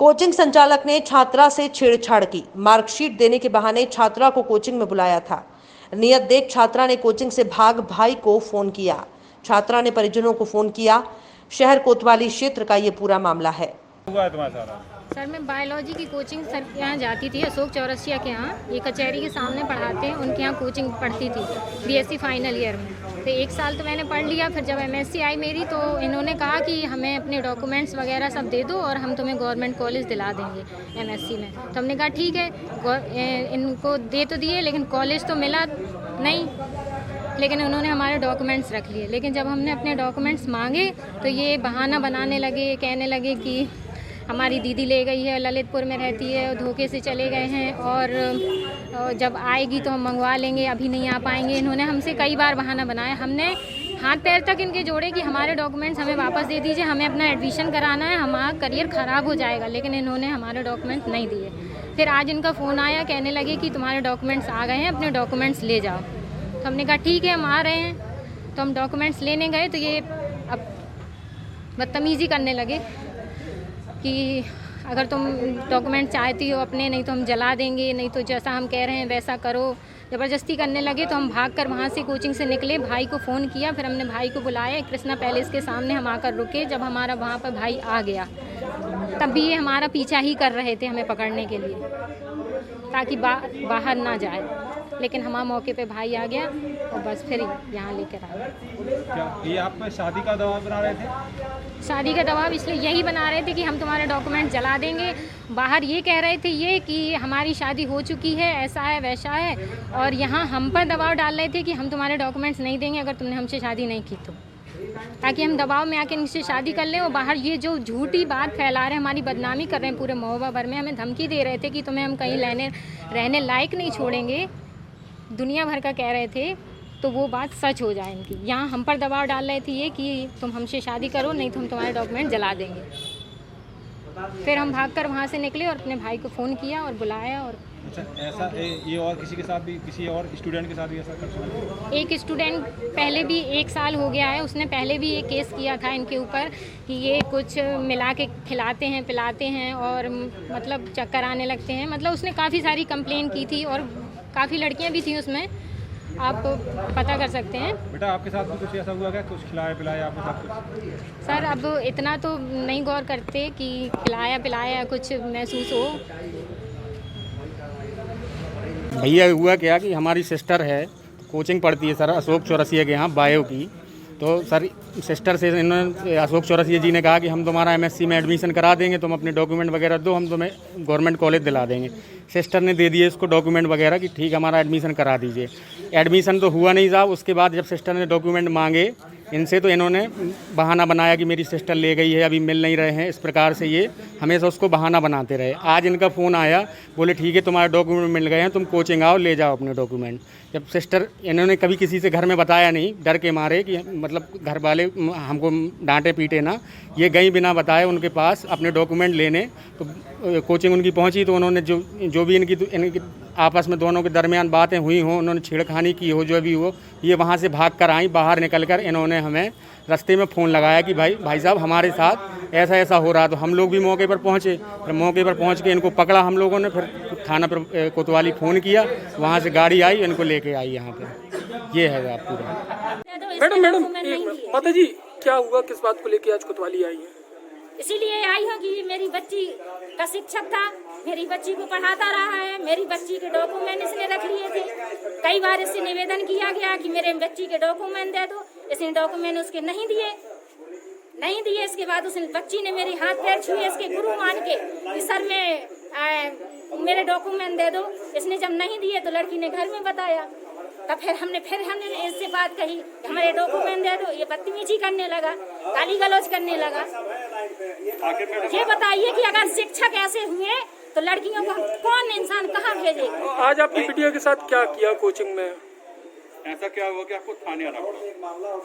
Coaching संचालक ने छात्रा से छेड़छाड़ की। मार्कशीट देने के बहाने छात्रा को कोचिंग में बुलाया था। नियत देख छात्रा ने कोचिंग से भाग भाई को फोन किया। छात्रा ने परिजनों को फोन किया। शहर कोतवाली क्षेत्र का ये पूरा मामला है। सर मैं बायोलॉजी की कोचिंग सर के यहाँ जाती थी, अशोक चौरसिया के यहाँ, ये कचहरी के सामने पढ़ाते हैं, उनके यहाँ कोचिंग पढ़ती थी बीएससी फाइनल ईयर में। तो 1 साल तो मैंने पढ़ लिया। फिर जब एमएससी आई मेरी तो इन्होंने कहा कि हमें अपने डॉक्यूमेंट्स वगैरह सब दे दो और हम तुम्हें गवर्नमेंट कॉलेज दिला देंगे एमएससी में। तो हमने कहा ठीक है, इनको दे तो दिए लेकिन कॉलेज तो मिला नहीं। लेकिन उन्होंने हमारे डॉक्यूमेंट्स रख लिए। लेकिन जब हमने अपने डॉक्यूमेंट्स मांगे तो ये बहाना बनाने लगे, कहने लगे कि हमारी दीदी ले गई है, ललितपुर में रहती है, धोखे से चले गए हैं और जब आएगी तो हम मंगवा लेंगे, अभी नहीं आ पाएंगे। इन्होंने हमसे कई बार बहाना बनाया। हमने हाथ पैर तक इनके जोड़े कि हमारे डॉक्यूमेंट्स हमें वापस दे दीजिए, हमें अपना एडमिशन कराना है, हमारा करियर ख़राब हो जाएगा। लेकिन इन्होंने हमारे डॉक्यूमेंट्स नहीं दिए। फिर आज इनका फ़ोन आया, कहने लगे कि तुम्हारे डॉक्यूमेंट्स आ गए हैं, अपने डॉक्यूमेंट्स ले जाओ। तो हमने कहा ठीक है, हम आ रहे हैं। तो हम डॉक्यूमेंट्स लेने गए तो ये अब बदतमीज़ी करने लगे कि अगर तुम डॉक्यूमेंट चाहती हो अपने, नहीं तो हम जला देंगे, नहीं तो जैसा हम कह रहे हैं वैसा करो। ज़बरदस्ती करने लगे। तो हम भागकर वहाँ से कोचिंग से निकले, भाई को फ़ोन किया। फिर हमने भाई को बुलाया, कृष्णा पैलेस के सामने हम आकर रुके। जब हमारा वहाँ पर भाई आ गया तब भी ये हमारा पीछा ही कर रहे थे हमें पकड़ने के लिए, ताकि बाहर ना जाए। लेकिन हमारे मौके पे भाई आ गया और बस फिर यहाँ लेकर आए। क्या ये आप पे शादी का दबाव बना रहे थे? शादी का दबाव इसलिए यही बना रहे थे कि हम तुम्हारे डॉक्यूमेंट जला देंगे। बाहर ये कह रहे थे ये कि हमारी शादी हो चुकी है, ऐसा है वैसा है, और यहाँ हम पर दबाव डाल रहे थे कि हम तुम्हारे डॉक्यूमेंट्स नहीं देंगे अगर तुमने हमसे शादी नहीं की तो, ताकि हम दबाव में आके इनसे शादी कर लें। और बाहर ये जो झूठी बात फैला रहे हैं, हमारी बदनामी कर रहे हैं पूरे महोबा भर में, हमें धमकी दे रहे थे कि तुम्हें हम कहीं रहने लायक नहीं छोड़ेंगे, दुनिया भर का कह रहे थे। तो वो बात सच हो जाए इनकी। यहाँ हम पर दबाव डाल रहे थे ये कि तुम हमसे शादी करो, नहीं तो हम तुम्हारे डॉक्यूमेंट जला देंगे। फिर हम भागकर वहाँ से निकले और अपने भाई को फ़ोन किया और बुलाया। और अच्छा, ऐसा ये और किसी के साथ भी, किसी और स्टूडेंट के साथ भी ऐसा कर? एक स्टूडेंट पहले भी 1 साल हो गया है, उसने पहले भी एक केस किया था इनके ऊपर कि ये कुछ मिला के खिलाते हैं, पिलाते हैं और मतलब चक्कर आने लगते हैं। मतलब उसने काफ़ी सारी कंप्लेन की थी और काफ़ी लड़कियां भी थी उसमें, आप पता कर सकते हैं। बेटा आपके साथ भी कुछ ऐसा हुआ क्या? कुछ खिलाया पिलाया आपके साथ कुछ? सर अब इतना तो नहीं गौर करते कि खिलाया पिलाया कुछ महसूस हो। भैया हुआ क्या कि हमारी सिस्टर है, कोचिंग पढ़ती है सर अशोक चौरसिया के यहाँ बायो की। तो सर सिस्टर से इन्होंने, अशोक चौरसिया जी ने कहा कि हम तुम्हारा एमएससी में एडमिशन करा देंगे, तुम अपने डॉक्यूमेंट वगैरह दो, हम तुम्हें गवर्नमेंट कॉलेज दिला देंगे। सिस्टर ने दे दिए इसको डॉक्यूमेंट वगैरह कि ठीक हमारा एडमिशन करा दीजिए। एडमिशन तो हुआ नहीं साहब। उसके बाद जब सिस्टर ने डॉक्यूमेंट मांगे इनसे तो इन्होंने बहाना बनाया कि मेरी सिस्टर ले गई है, अभी मिल नहीं रहे हैं। इस प्रकार से ये हमेशा उसको बहाना बनाते रहे। आज इनका फ़ोन आया, बोले ठीक है तुम्हारे डॉक्यूमेंट मिल गए हैं, तुम कोचिंग आओ, ले जाओ अपने डॉक्यूमेंट। जब सिस्टर, इन्होंने कभी किसी से घर में बताया नहीं, डर के मारे कि मतलब घर वाले हमको डांटे पीटे ना, ये गई बिना बताए उनके पास अपने डॉक्यूमेंट लेने। तो कोचिंग उनकी पहुंची तो उन्होंने जो भी इनकी आपस में दोनों के दरमियान बातें हुई हों, उन्होंने छेड़खानी की हो, जो भी हो, ये वहाँ से भाग कर आई। बाहर निकल कर इन्होंने हमें रास्ते में फ़ोन लगाया कि भाई साहब हमारे साथ ऐसा ऐसा हो रहा। तो हम लोग भी मौके पर पहुँचे। फिर मौके पर पहुँच के इनको पकड़ा हम लोगों ने। फिर थाना पर कोतवाली फ़ोन किया, वहाँ से गाड़ी आई, इनको लेके आई यहाँ पे। ये है आप पूरा। मैडम माता जी क्या हुआ, किस बात को लेके आज कोतवाली आई है? इसीलिए आई हूँ कि मेरी बच्ची का शिक्षक था, मेरी बच्ची को पढ़ाता रहा है, मेरी बच्ची के डॉक्यूमेंट इसने रख लिए थे। कई बार इससे निवेदन किया गया कि मेरे बच्ची के डॉक्यूमेंट दे दो, इसने डॉक्यूमेंट उसके नहीं दिए। इसके बाद उस बच्ची ने मेरे हाथ पैर छुए, इसके गुरु मान के कि सर में मेरे डॉक्यूमेंट दे दो। इसने जब नहीं दिए तो लड़की ने घर में बताया। तब फिर हमने इससे बात कही, हमारे डॉक्यूमेंट दे दो। ये बदतमीजी करने लगा, गाली गलौज करने लगा। ये बताइए कि अगर शिक्षक ऐसे हुए तो लड़कियों को कौन इंसान कहाँ भेजेगा? आज आपकी बिटिया के साथ क्या किया कोचिंग में? ऐसा क्या हुआ कि आपको थाने आना पड़ा?